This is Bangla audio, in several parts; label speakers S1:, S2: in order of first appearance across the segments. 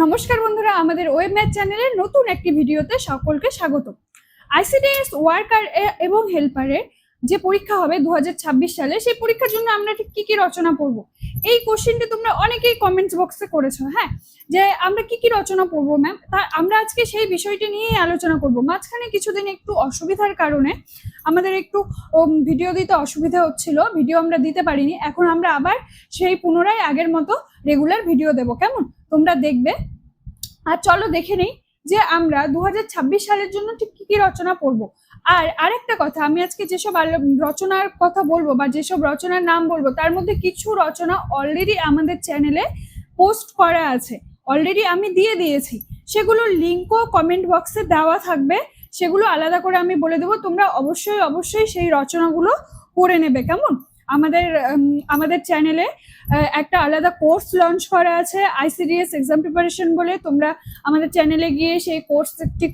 S1: নমস্কার বন্ধুরা, আমাদের ওয়েব ম্যাথ চ্যানেলের নতুন একটি ভিডিওতে সকলকে স্বাগত। আইসিডিএস ওয়ার্কার এবং হেল্পারের যে পরীক্ষা হবে 2026 সালে, সেই পরীক্ষার জন্য আমরা ঠিক কি কি রচনা পড়বো, এই কোশ্চেনটি তোমরা অনেকেই কমেন্টস বক্সে করেছো। হ্যাঁ, যে আমরা কি কি রচনা পড়বো ম্যাম, তা আমরা আজকে সেই বিষয়টি নিয়েই আলোচনা করব। মাঝখানে কিছুদিন একটু অসুবিধার কারণে আমাদের একটু ভিডিও দিতে অসুবিধা হচ্ছিল, ভিডিও আমরা দিতে পারিনি। এখন আমরা আবার সেই পুনরায় আগের মতো রেগুলার ভিডিও দেবো, কেমন? তোমরা দেখবে। আর চলো দেখে নেই যে আমরা 2026 সালের জন্য ঠিক কি কি রচনা পড়বো। আর আরেকটা কথা, আমি আজকে যেসব রচনার কথা বলবো বা যেসব রচনার নাম বলবো, তার মধ্যে কিছু রচনা অলরেডি আমাদের চ্যানেলে পোস্ট করা আছে, অলরেডি আমি দিয়ে দিয়েছি। সেগুলোর লিঙ্কও কমেন্ট বক্সে দেওয়া থাকবে, সেগুলো আলাদা করে আমি বলে দেবো। তোমরা অবশ্যই অবশ্যই সেই রচনাগুলো পড়ে নেবে, কেমন? আমাদের চ্যানেলে একটা আলাদা কোর্স লঞ্চ করা আছে, আইসিডিএস এক্সাম প্রিপারেশন বলে। তোমরা আমাদের চ্যানেলে গিয়ে সেই কোর্সটি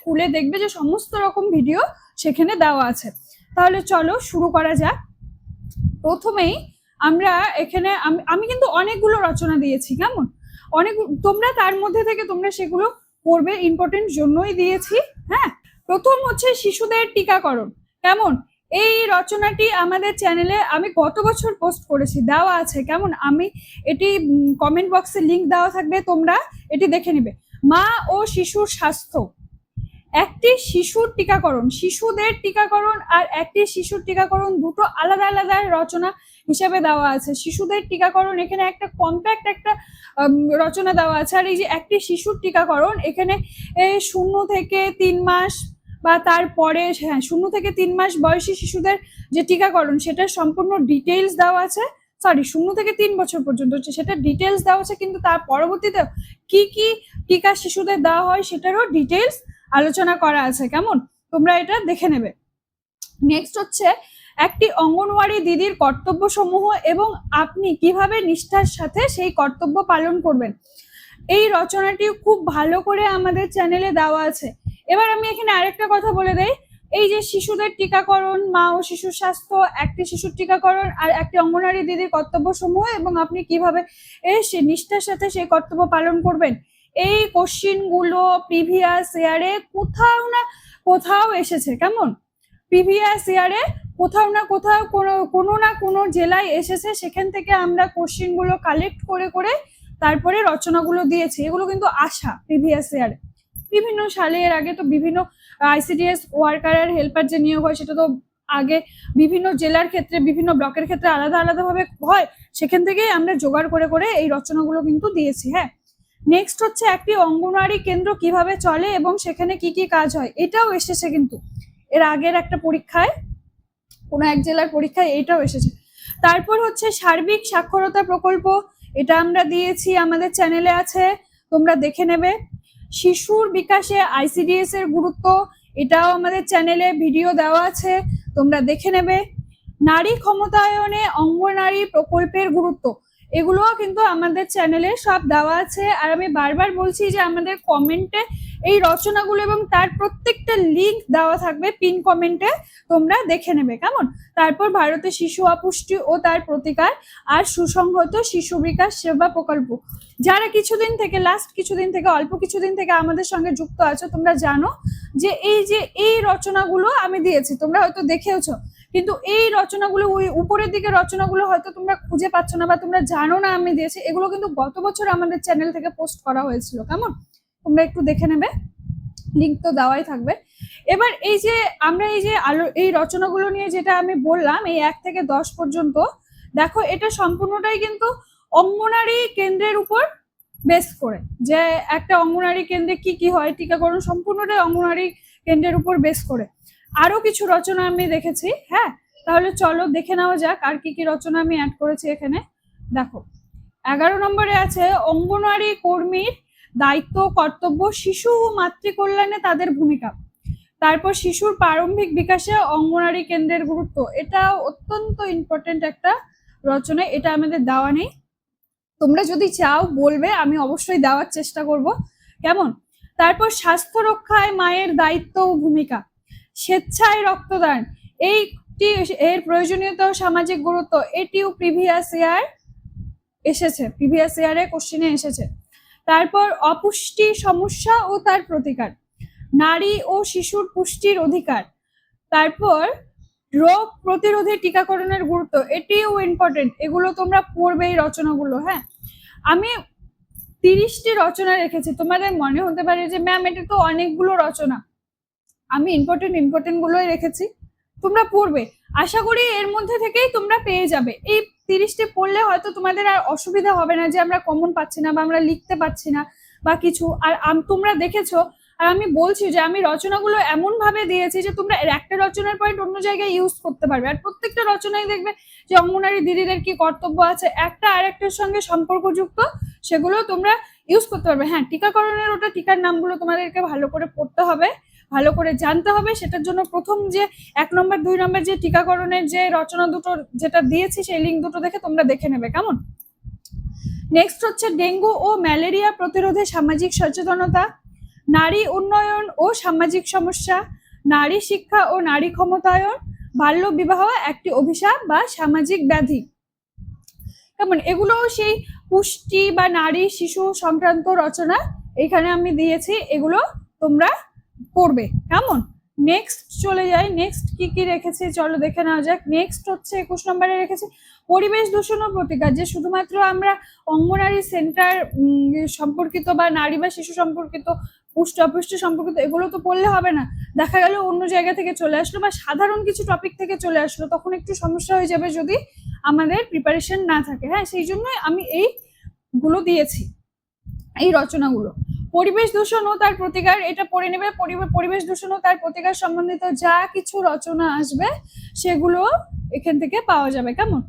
S1: খুলে দেখবে যে সমস্ত রকম ভিডিও সেখানে দেওয়া আছে। তাহলে চলো শুরু করা যাক। প্রথমেই আমরা এখানে আমি কিন্তু অনেকগুলো রচনা দিয়েছি, কেমন? তোমরা তার মধ্যে থেকে তোমরা সেগুলো পড়বে, ইম্পর্টেন্ট জন্যই দিয়েছি। হ্যাঁ, প্রথম হচ্ছে শিশুদের টিকাকরণ, কেমন? এই রচনাটি আমাদের চ্যানেলে আমি গত বছর পোস্ট করেছি, দেওয়া আছে, কেমন? আমি এটি কমেন্ট বক্সে লিংক দেওয়া থাকবে, তোমরা এটি দেখে নিবে। মা ও শিশুর স্বাস্থ্য, একটি শিশুর টিকাকরণ, শিশুদের টিকাকরণ আর একটি শিশুর টিকাকরণ, দুটো আলাদা আলাদা রচনা হিসেবে দেওয়া আছে। শিশুদের টিকাকরণ এখানে একটা কম্প্যাক্ট একটা রচনা দেওয়া আছে, আর এই যে একটি শিশুর টিকাকরণ এখানে 0 থেকে 3 মাস বা তারপরে, হ্যাঁ, 0 থেকে 3 মাস বয়সী শিশুদের যে টিকাকরণ সেটার সম্পূর্ণ ডিটেইলস দেওয়া আছে। 0 থেকে 3 বছর পর্যন্ত হচ্ছে সেটা ডিটেইলস দেওয়া আছে, কিন্তু তার পরবর্তীতে কি কি টিকা শিশুদের দেওয়া হয় সেটারও ডিটেইলস আলোচনা করা আছে, কেমন? তোমরা এটা দেখে নেবে। নেক্সট হচ্ছে একটি অঙ্গনওয়াড়ি দিদির কর্তব্য সমূহ এবং আপনি কিভাবে নিষ্ঠার সাথে সেই কর্তব্য পালন করবেন। এই রচনাটি খুব ভালো করে আমাদের চ্যানেলে দেওয়া আছে। এবার আমি এখানে আরেকটা কথা বলে দেই, এই যে শিশুদের টিকাকরণ, মা ও শিশুর স্বাস্থ্য, একটি শিশুর টিকাকরণ আর একটি অঙ্গনওয়াড়ি দিদির কর্তব্য সমূহ এবং আপনি কিভাবে নিষ্ঠার সাথে সেই কর্তব্য পালন করবেন, এই কোশ্চিন গুলো প্রিভিয়াস ইয়ারে কোথাও না কোথাও এসেছে, কেমন? প্রিভিয়াস ইয়ারে কোথাও না কোথাও কোনো না কোনো জেলায় এসেছে, সেখান থেকে আমরা কোশ্চিন গুলো কালেক্ট করে করে তারপরে রচনাগুলো দিয়েছি। এগুলো কিন্তু আসা প্রিভিয়াস ইয়ারে বিভিন্ন সালে। এর আগে তো বিভিন্ন আইসিডিএস ওয়ার্কার আর হেল্পার যে নিয়োগ হয় সেটা তো আগে বিভিন্ন জেলার ক্ষেত্রে, বিভিন্ন ব্লকের ক্ষেত্রে আলাদা আলাদা ভাবে হয়, সেখান থেকেই আমরা জোগাড় করে করে এই রচনাগুলো কিন্তু দিয়েছি। হ্যাঁ, নেক্সট হচ্ছে একটি অঙ্গনওয়াড়ি কেন্দ্র কিভাবে চলে এবং সেখানে কি কি কাজ হয়, এটাও এসেছে কিন্তু এর আগের একটা পরীক্ষায়, কোনো এক জেলার পরীক্ষায় এটাও এসেছে। তারপর হচ্ছে সার্বিক সাক্ষরতা প্রকল্প, এটা আমরা দিয়েছি, আমাদের চ্যানেলে আছে, তোমরা দেখে নেবে। শিশুর বিকাশে আইসিডিএস এর গুরুত্ব, এটাও আমাদের চ্যানেলে ভিডিও দেওয়া আছে, তোমরা দেখে নেবে। নারী ক্ষমতায়নে অঙ্গনারী প্রকল্পের গুরুত্ব, এগুলোও কিন্তু আমাদের চ্যানেলে সব দেওয়া আছে। আর আমি বারবার বলছি যে আমাদের কমেন্টে এই রচনাগুলো এবং তার প্রত্যেকটা লিঙ্ক দেওয়া থাকবে পিন কমেন্টে, তোমরা দেখে নেবে, কেমন? তারপর ভারতের শিশু অপুষ্টি ও তার প্রতিকার আর সুসংহত শিশু বিকাশ সেবা প্রকল্প। যারা কিছুদিন থেকে, লাস্ট কিছুদিন থেকে, অল্প কিছুদিন থেকে আমাদের সঙ্গে যুক্ত আছো, তোমরা জানো যে এই রচনাগুলো আমি দিয়েছি, তোমরা হয়তো দেখেওছো, কিন্তু এই রচনাগুলো, ওই উপরের দিকে রচনাগুলো হয়তো তোমরা খুঁজে পাচ্ছ না বা তোমরা জানো না আমি দিয়েছি। এগুলো কিন্তু গত বছর আমাদের চ্যানেল থেকে পোস্ট করা হয়েছিল, কেমন? তোমরা একটু দেখে নেবে, লিঙ্ক তো দেওয়াই থাকবে। এবার এই যে আমরা এই রচনাগুলো নিয়ে যেটা আমি বললাম, এই 1 থেকে 10 পর্যন্ত, দেখো এটা সম্পূর্ণটাই কিন্তু অঙ্গনারী কেন্দ্রের উপর বেস করে, যে একটা অঙ্গনারী কেন্দ্রে কি কি হয়, টিকাকরণ সম্পূর্ণটাই অঙ্গনারী কেন্দ্রের উপর বেস করে। আরো কিছু রচনা আমি দেখেছি। হ্যাঁ, তাহলে চলো দেখে নেওয়া যাক আর কি কি রচনা আমি অ্যাড করেছি এখানে। দেখো 11 নম্বরে আছে অঙ্গনওয়াড়ি কর্মীর দায়িত্ব কর্তব্য, শিশু ও মাতৃকল্যাণে তাদের ভূমিকা। তারপর শিশুর প্রারম্ভিক বিকাশে অঙ্গনওয়াড়ি কেন্দ্রের গুরুত্ব, এটা অত্যন্ত ইম্পর্টেন্ট একটা রচনা, এটা আমাদের দেওয়া নেই, তোমরা যদি চাও বলবে, আমি অবশ্যই দেওয়ার চেষ্টা করব, কেমন? তারপর স্বাস্থ্য রক্ষায় মায়ের দায়িত্ব ও ভূমিকা, স্বেচ্ছায় রক্তদান, এইটি এর প্রয়োজনীয়তা ও সামাজিক গুরুত্ব, এটিও প্রিভিয়াস ইয়ারে কোশ্চেনে এসেছে। তারপর অপুষ্টি সমস্যা ও তার প্রতিকার, নারী ও শিশুর পুষ্টির অধিকার, তারপর রোগ প্রতিরোধে টিকাকরণের গুরুত্ব, এটিও ইম্পর্টেন্ট। এগুলো তোমরা পড়বে এই রচনাগুলো। হ্যাঁ, আমি 30টি রচনা রেখেছি। তোমাদের মনে হতে পারে যে ম্যাম এটা তো অনেকগুলো রচনা, আমি ইম্পর্টেন্ট গুলোই রেখেছি, তোমরা পড়বে। আশা করি এর মধ্যে থেকেই তোমরা পেয়ে যাবে। এই 30টি পড়লে হয়তো তোমাদের আর অসুবিধা হবে না যে আমরা কমন পাচ্ছি না বা আমরা লিখতে পাচ্ছি না বা কিছু। আর তোমরা দেখেছো, আর আমি বলছি যে আমি রচনাগুলো এমন ভাবে দিয়েছি যে তোমরা একটা রচনার পয়েন্ট অন্য জায়গায় ইউজ করতে পারবে। আর প্রত্যেকটা রচনায় দেখবে যে অঙ্গনারী দিদিদের কি কর্তব্য আছে, একটা আর একটার সঙ্গে সম্পর্কযুক্ত, সেগুলো তোমরা ইউজ করতে পারবে। হ্যাঁ, টিকাকরণের ওটা টিকার নামগুলো তোমাদেরকে ভালো করে পড়তে হবে, ভালো করে জানতে হবে। সেটার জন্য প্রথম যে 1 নম্বর 2 নম্বর যে টিকাকরণের যে রচনা দুটো যেটা দিয়েছি সেই লিঙ্ক দুটো দেখে তোমরা দেখে নেবে, কেমন। নেক্সট হচ্ছে ডেঙ্গু ও ম্যালেরিয়া প্রতিরোধে সামাজিক সচেতনতা, নারী উন্নয়ন ও সামাজিক সমস্যা, নারী শিক্ষা ও নারী ক্ষমতায়ন, বাল্য বিবাহ একটি অভিশাপ বা সামাজিক ব্যাধি, কেমন। এগুলো সেই পুষ্টি বা নারী শিশু সংক্রান্ত রচনা এখানে আমি দিয়েছি, এগুলো তোমরা পড়বে, কেমন। নেক্সট চলে যাই, নেক্সট কি কি রেখেছি চলো দেখে নেওয়া যাক। নেক্সট হচ্ছে 21 নম্বরে রেখেছি পরিবেশ দূষণ ও প্রতিকার, যে শুধুমাত্র আমরা অঙ্গনারী সেন্টার সম্পর্কিত বা নারী বা শিশু সম্পর্কিত, পুষ্টি অপুষ্টি সম্পর্কিত এগুলো তো পড়লে হবে না। দেখা গেল অন্য জায়গা থেকে চলে আসলো বা সাধারণ কিছু টপিক থেকে চলে আসলো, তখন একটু সমস্যা হয়ে যাবে যদি আমাদের প্রিপারেশন না থাকে। হ্যাঁ, সেই জন্যই আমি এইগুলো দিয়েছি, এই রচনাগুলো। পরিবেশ দূষণ ও তার প্রতিকার, এটা পড়ে নেবে। পরিবেশ দূষণ ও তার প্রতিকার সম্বন্ধিত যা কিছু রচনা আসবে সেগুলো এখান থেকে পাওয়া যাবে, কেমন।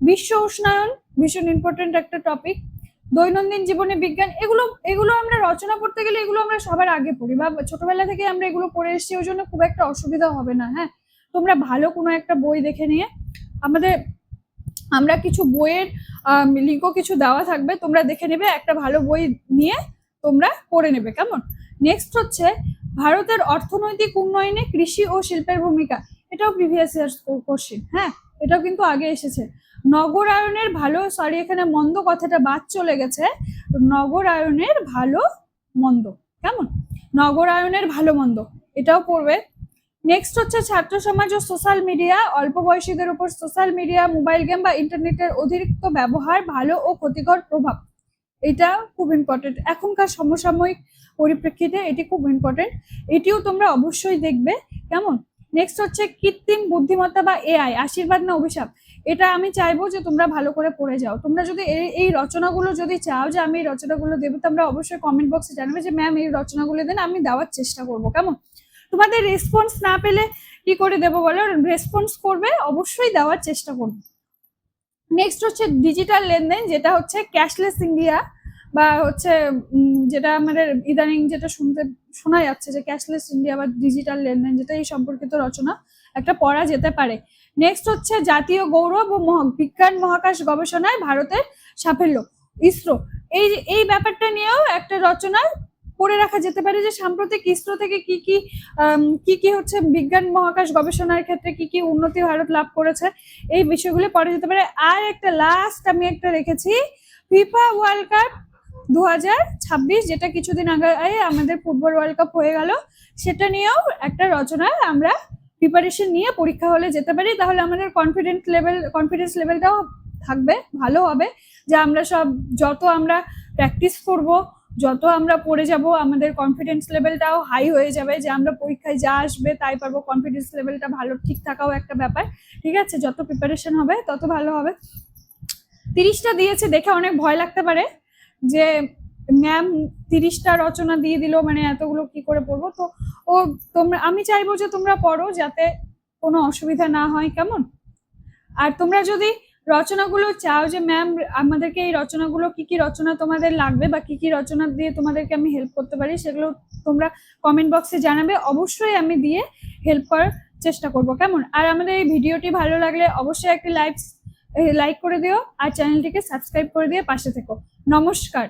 S1: বিশ্ব উষ্ণায়ন ভীষণ ইম্পর্টেন্ট একটা টপিক। দৈনন্দিন জীবনে বিজ্ঞান, এগুলো আমরা রচনা পড়তে গেলে এগুলো আমরা সবার আগে পড়ি বা ছোটবেলা থেকে আমরা এগুলো পড়ে এসেছি, ওই জন্য খুব একটা অসুবিধা হবে না। হ্যাঁ, তোমরা ভালো কোনো একটা বই দেখে নিয়ে, আমরা কিছু বইয়ের লিঙ্কও কিছু দেওয়া থাকবে, তোমরা দেখে নেবে, একটা ভালো বই নিয়ে তোমরা পড়ে নেবে, কেমন। নেক্সট হচ্ছে ভারতের অর্থনৈতিক উন্নয়নে কৃষি ও শিল্পের ভূমিকা, এটাও প্রিভিয়াস ইয়ার কোশ্চেন। হ্যাঁ, এটাও কিন্তু আগে এসেছে। নগরায়নের ভালো, সরি এখানে মন্দ কথাটা বাদ চলে গেছে, নগরায়নের ভালো মন্দ, কেমন। নগরায়নের ভালো মন্দ এটাও পড়বে। নেক্সট হচ্ছে ছাত্র সমাজ ও সোশ্যাল মিডিয়া, অল্প বয়সীদের উপর সোশ্যাল মিডিয়া, মোবাইল গেম বা ইন্টারনেটের অতিরিক্ত ব্যবহার, ভালো ও ক্ষতিকর প্রভাব, এটা খুব ইম্পর্টেন্ট এখনকার সমসাময়িক পরিপ্রেক্ষিতে, এটি খুব ইম্পর্টেন্ট, এটিও তোমরা অবশ্যই দেখবে, কেমন। নেক্সট হচ্ছে কৃত্রিম বুদ্ধিমত্তা বা এআই, আশীর্বাদ না অভিশাপ, এটা আমি চাইবো যে তোমরা ভালো করে পড়ে যাও। তোমরা যদি এই রচনাগুলো যদি চাও যে আমি এই রচনাগুলো দেবো, তোমরা অবশ্যই কমেন্ট বক্সে জানাবে যে ম্যাম এই রচনাগুলো দেন, আমি দেওয়ার চেষ্টা করবো, কেমন। তোমাদের রেসপন্স না পেলে কি করে দেবো বলো, রেসপন্স করবে, অবশ্যই দেওয়ার চেষ্টা করবে। নেক্সট হচ্ছে ডিজিটাল লেনদেন, যেটা হচ্ছে ক্যাশলেস ইন্ডিয়া বা হচ্ছে যেটা আমাদের ইদানিং যেটা শোনা যাচ্ছে যে ক্যাশলেস ইন্ডিয়া বা ডিজিটাল লেনদেন, যেটা এই সম্পর্কিত রচনা একটা পড়া যেতে পারে। নেক্সট হচ্ছে জাতীয় গৌরব ও বিজ্ঞান মহাকাশ গবেষণায় ভারতের সাফল্য, ইসরো, এই ব্যাপারটা নিয়েও একটা রচনা পড়ে রাখা যেতে পারে যে সাম্প্রতিক ইসরো থেকে কি কি হচ্ছে বিজ্ঞান মহাকাশ গবেষণার ক্ষেত্রে কি কি উন্নতি ভারত লাভ করেছে, এই বিষয়গুলো পড়া যেতে পারে। আর একটা লাস্ট আমি একটা রেখেছি ফিফা ওয়ার্ল্ড কাপ 2026, যেটা কিছুদিন আগে আমাদের ফুটবল ওয়ার্ল্ড কাপ হয়ে গেল, সেটা নিয়েও একটা রচনা আমরা প্রিপারেশন নিয়ে পরীক্ষা হলে যেতে পারি, তাহলে আমাদের কনফিডেন্স লেভেলটাও থাকবে, ভালো হবে, যে আমরা যত আমরা প্র্যাকটিস করব, যত আমরা পড়ে যাব, আমাদের কনফিডেন্স লেভেলটাও হাই হয়ে যাবে, যে আমরা পরীক্ষায় যা আসবে তাই পারবো। কনফিডেন্স লেভেলটা ভালো ঠিক থাকাও একটা ব্যাপার, ঠিক আছে। যত প্রিপারেশন হবে তত ভালো হবে। 30টা দিয়েছে দেখে অনেক ভয় লাগতে পারে যে ম্যাম 30টা রচনা দিয়ে দিল, মানে এতগুলো কি করে পড়বো। তো আমি চাইবো যে তোমরা পড়ো যাতে কোনো অসুবিধা না হয়, কেমন। আর তোমরা যদি রচনাগুলো চাও যে ম্যাম আমাদেরকে এই রচনাগুলো কি কি রচনা তোমাদের লাগবে বা কি কি রচনা দিয়ে তোমাদেরকে আমি হেল্প করতে পারি, সেগুলো তোমরা কমেন্ট বক্সে জানাবে, অবশ্যই আমি দিয়ে হেল্প করার চেষ্টা করব, কেমন। আর আমাদের এই ভিডিওটি ভালো লাগলে অবশ্যই একটি লাইক করে দিও আর চ্যানেলটিকে সাবস্ক্রাইব করে দিয়ে পাশে থেকো। নমস্কার।